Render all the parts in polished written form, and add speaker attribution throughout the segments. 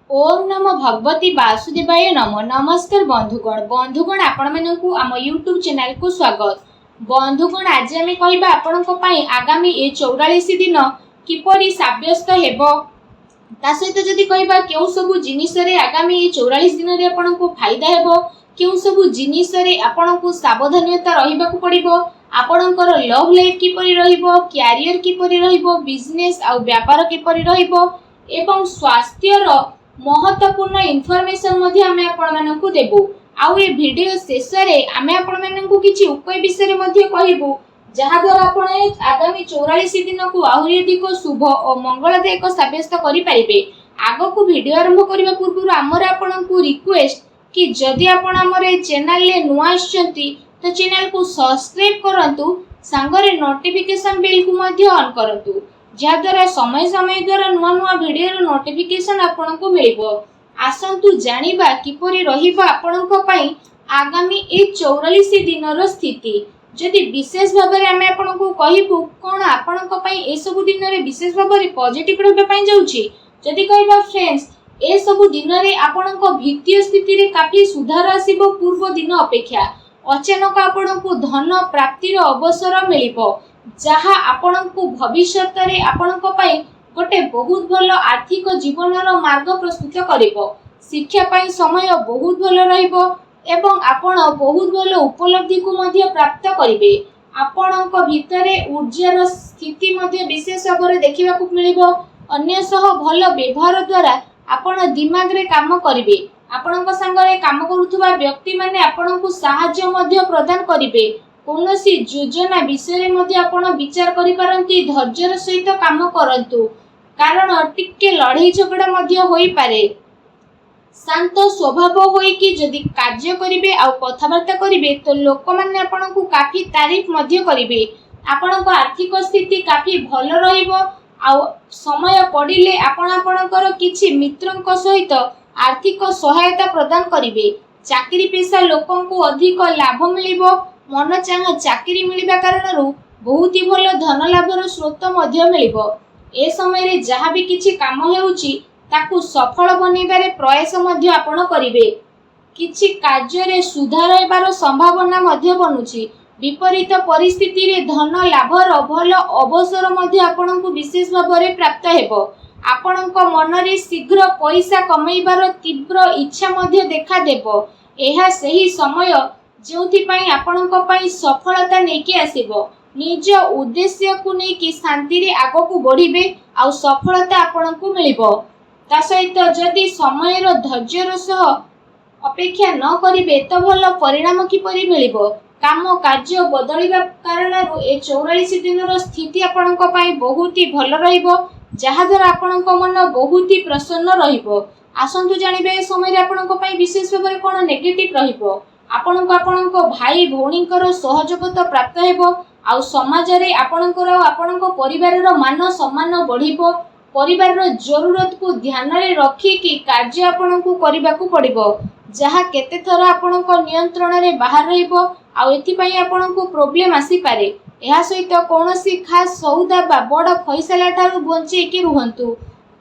Speaker 1: ओम नमो भगवती वासुदेवाय नमो। नमस्कार बंधुगण आपण मानकु आम यूट्यूब चैनल को स्वागत। बंधुगण आज आम कहबा आपनक पई आगामी ए 44 दिन किपरि साब्यस्त हेबो ता सहित जदि कहबा केउ सब जिनिस रे आगामी ए 44 दिन रे आपनक फायदा हेबो, केउ सब जिनिस रे आपनक सावधानता रहिबाकू पड़िबो, आपनकर लव लाइफ किपरि रहिबो, कैरियर किपरि रहिबो, बिजनेस आ व्यापार किपरि रहिबो एवं स्वास्थ्य रो महत्वपूर्ण इनफॉरमेशन मध्ये आमे आपण मानकु देबो। आउ ए वीडियो शेष रे आमे आपण मानकु किछि उपाय विषय रे मध्ये कहिबो जहा द्वारा आपण आगामी 44 दिन को आहुरी अधिक शुभ और मंगलदायक साब्यस्त करि पारिबे। आगो को वीडियो आरंभ करिबा पूर्व हमर आपनकु रिक्वेस्ट कि जदि आपण हमर चैनल ले नुआ आछंती तो चैनल को सब्सक्राइब करंतु, संगरे नोटिफिकेशन बेल को मध्ये ऑन करंतु जहाद्वारा समय समय द्वारा नुआ नुआ वीडियो नोटिफिकेशन आपको मिलिबो। आसंतु जानिबा किपरि रहिबा आपनको पई आगामी ए 44 दिनर स्थिति। जदि विशेष भाबरे आमे आपनको कहिबु कोन आपनको पई ए सब दिन रे विशेष भाबरे पॉजिटिव रहबे पई जाउछि। जदि कहबा फ्रेंड्स ए सब दिन रे आपनको वित्तीय स्थिति रे काफी सुधार आसीबो पूर्व दिन अपेक्षा। अचानक आपनको धन प्राप्तिर अवसर मिलिबो जहा आपनकु भविष्यत रे आपनको पई गोटे बहुत भलो आर्थिक जीवनर मार्ग प्रस्तुत करिवो। शिक्षा पई समय बहुत भलो रहिबो एवं आपण बहुत भलो उपलब्धि को मध्ये प्राप्त करिवे। आपनको भितरे ऊर्जार स्थिति मध्ये विशेष भाबरे देखिबाकू मिलिबो। अन्य सह भलो व्यवहार द्वारा आपण दिमाग रे काम करिवे। आपनको संगरे काम करूथुबा व्यक्ति माने आपनको सहाय्य मध्ये प्रदान करिवे। कौनसी योजना विषय मध्ये आपण विचार करि पारंती, धैर्यर सहित काम करंतु कारण टिके लड़ाई झगड़ा मध्ये होई पारे। शांत स्वभाव होई कि जदि कार्य करिवे आ कथावार्ता करिवे तो लोक माने आपनकु काफी तारीफ मध्ये करिवे। आपनको आर्थिक स्थिति काफी भलो रहिबो आ समय पड़िले आपण आपनकर किछि मित्रंक सहित आर्थिक सहायता प्रदान करिवे। चाकरी पेशा लोकंकु अधिक लाभ मिलिबो। मन चाह चाकरी मिलिबा कारणरू बहुत ही भलो धन लाभर स्रोत मध्ये मिलिबो। ए समय रे जहा भी किछि काम हेउची ताकू सफल बनेबारे प्रयास मध्ये आपण करिवे। किछि कार्य रे सुधार हेबार संभावना मध्ये बनुची। विपरीत परिस्थिति रे धन लाभर भलो अवसर मध्ये आपनकु विशेष भाबरे प्राप्त हेबो। आपनक मन रे शीघ्र पैसा कमाइबार तीव्र इच्छा मध्ये देखा देबो। एहा सही समय जोथि पई आपनक पई सफलता नेकी आसीबो। निज उद्देश्य को नेकी शांति रे आगो को बढ़िबे आ सफलता आपनकु मिलिबो। ता सहित जदि समय रो धैर्यर सह अपेक्षा न करिवे तो भलो परिणाम किपरि मिलिबो। काम कार्य बदलिबा कारणरू ए 44 दिनर स्थिति आपनक पई बहुत ही भलो रहिबो जहा द्वारा आपनक मन बहुत ही प्रसन्न रहिबो। आसंतु जानिबे ए समय रे आपनक पई विशेष भाबरे कोन नेगेटिव रहिबो। आपनको भाई भौणीकर सहयोगिता प्राप्त हेबो आ समाज रे आपनको परिवार रो मान सम्मान बढ़िबो। परिवार रो जरूरत को ध्यान रे रखी कि कार्य आपनको करिबाकू पड़िबो जहा केते थर आपनको नियंत्रण रे बाहर रहिबो आ एथि पई आपनको प्रॉब्लम आसी पारे। एहा सहित कोनोसी खास सौदा बा बड़ फैसला ठारू बंचे कि रुहंतु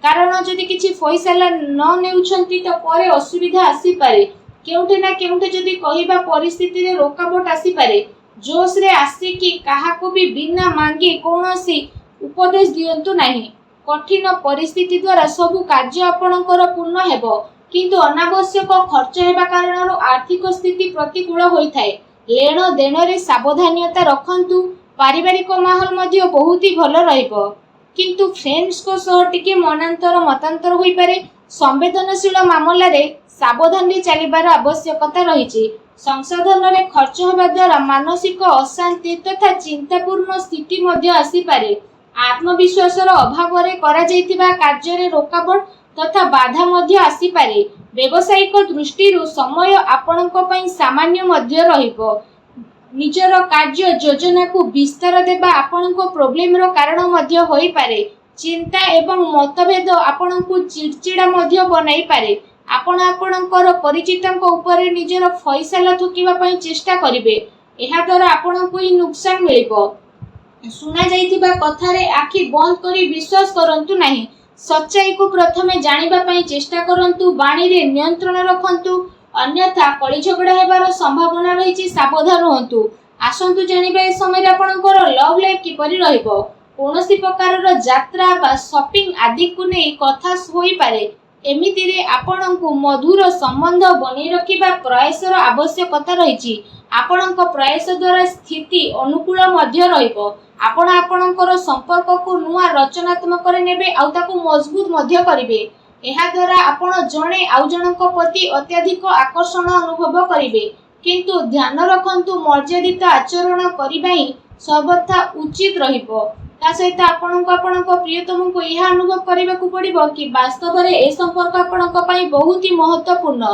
Speaker 1: कारण जदि किछि फैसला न नेउछंती तो परे असुविधा आसी पारे। केउठे ना केउठे जदि कहिबा परिस्थिति रे रोकावट आसी पारे। जोश रे आसी कि काहाको भी बिना मांगी कोनोसी उपदेश दियंतु नाही। कठिन परिस्थिति द्वारा सब कार्य आपनकर पूर्ण हेबो किंतु अनावश्यक खर्च हेबा कारणरो आर्थिक स्थिति प्रतिकूल होई थाए। लेन देन रे सावधानता रखंतु। पारिवारिक माहौल मध्ये बहुत ही भलो रहिबो किंतु फ्रेंड्स को सह टिके मनांतर मतांतर होई पारे। संवेदनशील मामला रे सावधान रे चलिबार आवश्यकता रहिछि। संसाधन रे खर्च होबा द्वारा मानसिक अशांति तथा चिंतापूर्ण स्थिति मध्ये आसी पारे। आत्मविश्वास रो अभाव रे करा जायतिबा कार्य रे रोकावट तथा बाधा मध्ये आसी पारे। व्यवसायिक दृष्टि रो समय आपनक पई सामान्य मध्ये रहिबो। निजर कार्य योजना को विस्तार देबा आपनक प्रॉब्लम रो कारण मध्ये होई पारे। चिंता एवं मतभेद आपनकु चिड़चिड़ा मध्ये बनाई पारे। आपण आपणकर परिचितंक ऊपर निजर फैसला थुकिबा पई चेष्टा करिवे। एहा द्वारा आपणकु ही नुकसान मिलिबो। सुना जाइतिबा कथा रे आखि बंद करी विश्वास करंतु नाही। सच्चाई को प्रथमे जानिबा पई चेष्टा करंतु, बाणी रे नियंत्रण रखंतु, अन्यथा कଳି झगड़ा हेबार संभावना रहिछि, सावधान रहंतु। आसंतु जानिबा ए समय आपणकर लव लाइफ किपरि रहइबो। कोनोसी प्रकारर यात्रा बा शॉपिंग आदि को नै कथा होई पारे। एमितिरे आपणको मधुर संबंध बनै रखिबा प्रयासर आवश्यकता रहिछि। आपणक प्रयास द्वारा स्थिति अनुकूल मध्य रहिबो। आपण आपणकर संपर्क को नुआ रचनात्मक रे नेबे आ ताकू मजबूत मध्य करिवे। एहा द्वारा आपण जणे आउ जनक प्रति अत्यधिक आकर्षण अनुभव करिवे, किंतु ध्यान रखंतु मर्यादित आचरण करिबा ही सर्वथा उचित रहिबो। ता सहित आपणक प्रियतम को यह अनुभव करने को पड़िबो कि वास्तव में ए संपर्क आपणक पई बहुत ही महत्वपूर्ण।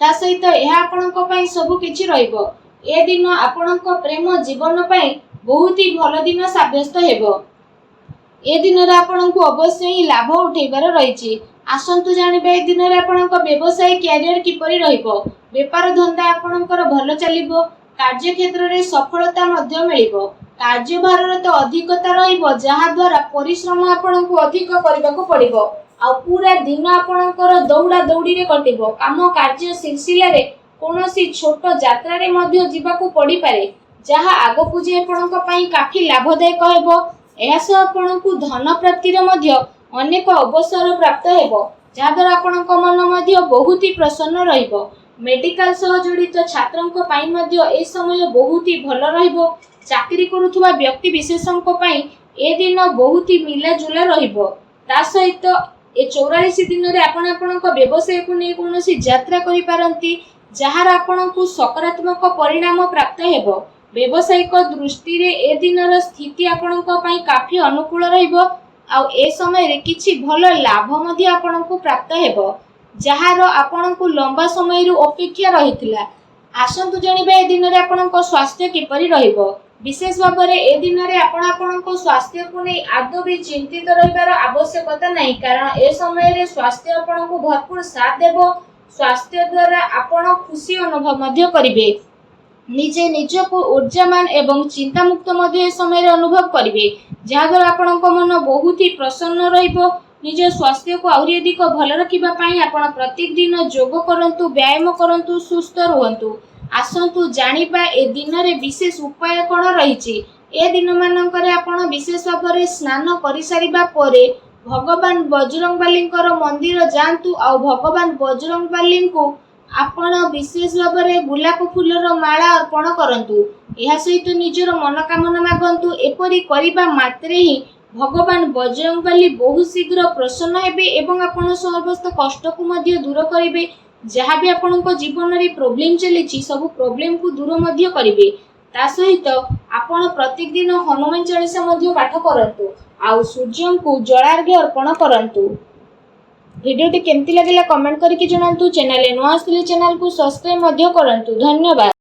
Speaker 1: ता सहित यह आपणक पई सब किछि रहिबो। ए दिन आपणक प्रेम जीवन पई बहुत ही भल दिन साब्यस्त हेबो। ए दिन रे आपणक अवश्य ही लाभ उठेबार रहिछि। आसंतु जानिबे ए दिन रे आपणक व्यवसाय कैरियर किपरि रहिबो। व्यापार धंदा आपणकर भल चलिबो। कार्य क्षेत्र रे सफलता मध्य मिलिबो। कार्यभार तो अधिकता रहिबो, जहा द्वारा परिश्रम आपणको अधिक करबाको पड़िबो। आ पूरा दिन आपणकर दौड़ा दौड़ी रे कटिबो। काम कार्य सिलसिला रे कोनोसी छोट यात्रा रे मध्य जीवाको पड़ी पारे, जहा आगो जे आपणक पई काफी लाभदायक हेबो। एहास आपणको धन प्राप्ति रे मध्य अनेक अवसर प्राप्त हेबो, जहा द्वारा आपणक मन मध्य बहुत ही प्रसन्न रहिबो। मेडिकल सह जड़ित छात्रंक पई मध्य ए समय बहुत ही भल रहिबो। चाकरी करुथुवा व्यक्ति विशेषंक पई ए दिन बहुत ही मिलाजुला रहिबो। ता सहित ए 44 दिन रे आपणक व्यवसाय को नै कोनोसी यात्रा करि पारंती, जहार आपणको सकारात्मक परिणाम प्राप्त हेबो। व्यवसायिक दृष्टि रे ए दिनर स्थिति आपणक पई काफी अनुकूल रहिबो। आ ए समय रे किछि भल लाभ मध्य आपणको प्राप्त हेबो, जहार आपणको लंबा समय रु अपेक्षा रहितला। आसंतु जानिबा ए दिन रे आपणक स्वास्थ्य किपरि रहिबो। विशेष भाव में ए दिन में आपण स्वास्थ्य को नहीं आदौ भी चिंतित रहिबार आवश्यकता नहीं, कारण ए समय रे स्वास्थ्य आपण को भरपूर साथ देबो। स्वास्थ्य द्वारा आपण खुशी अनुभव मध्य करिवे। निजे निज को ऊर्जामान एवं चिंता मुक्त मध्य ए समय रे अनुभव करिवे, जहा द्वारा आपणक मन बहुत ही प्रसन्न रहिबो। निज स्वास्थ्य को आउरी अधिक भल रखिबा पई आपण प्रत्येक दिन योग करंतु, व्यायाम करंतु, सुस्थ रहंतु। आसंतु जानिबा ए दिन रे विशेष उपाय कोन रहिछि। ए दिन मानकरे आपण विशेष भाव में स्नान करि सारिबा परे भगवान बजरंगबलींकर मंदिर जांतु। आ भगवान बजरंगबली को आपण विशेष भाव में गुलाब फूलर माला अर्पण करंतु। एहा सहित निजर मनोकामना मागंतु। एपरि करिबा मात्रे ही भगवान बजरंगबली बहुत शीघ्र प्रसन्न हेबे एवं आपण समस्त कष्ट को मध्य दूर करिवे। जहाँ भी आपण जीवन में प्रोब्लेम चली सब प्रोब्लेम को दूर मध्य करिवे। ता सहित आपण प्रत्येक दिन हनुमान चालीसा मध्य पाठ करंतु। आउ सूर्य को जलार्घ्य अर्पण करंतु। वीडियो टी केमती लगिला कमेंट करके जणांतु। चैनल नुआ आसले चैनल को सब्सक्राइब मध्य करंतु। धन्यवाद।